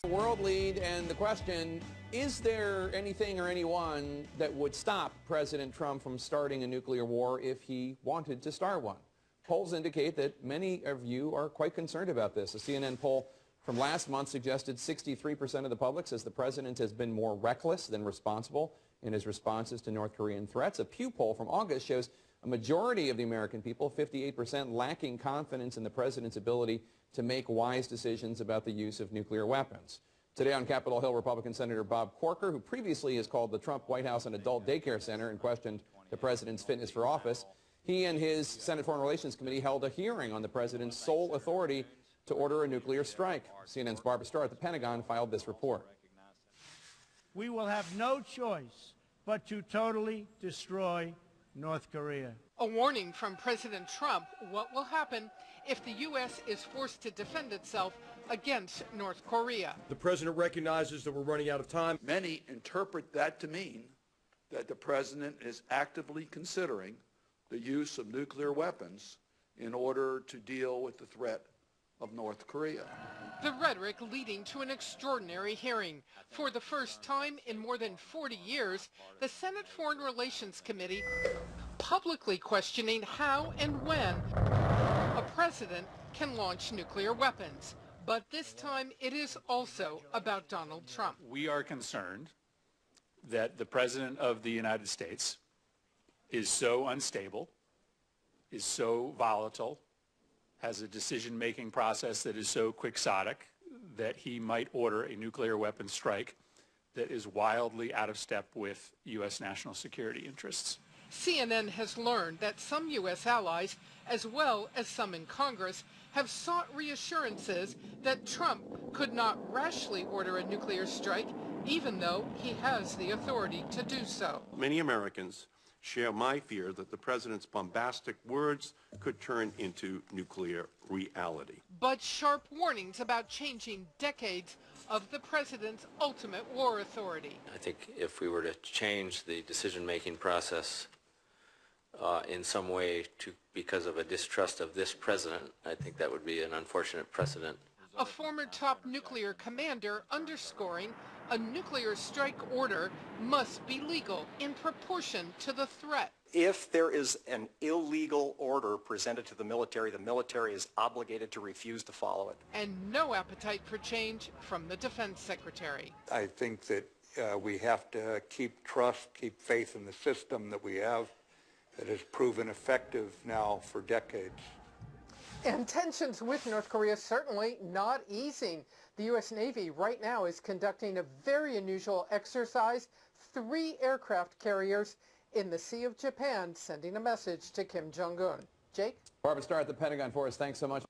world lead, and the question, is there anything or anyone that would stop President Trump from starting a nuclear war if he wanted to start one? Polls indicate that many of you are quite concerned about this. A CNN poll from last month suggested 63% of the public says the president has been more reckless than responsible in his responses to North Korean threats. A Pew poll from August shows a majority of the American people, 58%, lacking confidence in the president's ability to make wise decisions about the use of nuclear weapons. Today on Capitol Hill, Republican Senator Bob Corker, who previously has called the Trump White House an adult daycare center and questioned the president's fitness for office, he and his Senate Foreign Relations Committee held a hearing on the president's sole authority to order a nuclear strike. CNN's Barbara Starr at the Pentagon filed this report. We will have no choice but to totally destroy North Korea. A warning from President Trump: what will happen if the U.S. is forced to defend itself against North Korea. The president recognizes that we're running out of time. Many interpret that to mean that the president is actively considering the use of nuclear weapons in order to deal with the threat of North Korea. The rhetoric leading to an extraordinary hearing. For the first time in more than 40 years, the Senate Foreign Relations Committee publicly questioning how and when a president can launch nuclear weapons. But this time it is also about Donald Trump. We are concerned that the President of the United States is so unstable, is so volatile, has a decision-making process that is so quixotic that he might order a nuclear weapons strike that is wildly out of step with U.S. national security interests. CNN has learned that some U.S. allies, as well as some in Congress, have sought reassurances that Trump could not rashly order a nuclear strike, even though he has the authority to do so. Many Americans share my fear that the president's bombastic words could turn into nuclear reality. But sharp warnings about changing decades of the president's ultimate war authority. I think if we were to change the decision-making process in some way because of a distrust of this president, I think that would be an unfortunate precedent. A former top nuclear commander underscoring a nuclear strike order must be legal in proportion to the threat. If there is an illegal order presented to the military is obligated to refuse to follow it. And no appetite for change from the defense secretary. I think that we have to keep trust, keep faith in the system that we have that has proven effective now for decades. And tensions with North Korea certainly not easing. The U.S. Navy right now is conducting a very unusual exercise. 3 aircraft carriers in the Sea of Japan sending a message to Kim Jong-un. Jake? Barbara Starr at the Pentagon for us. Thanks so much.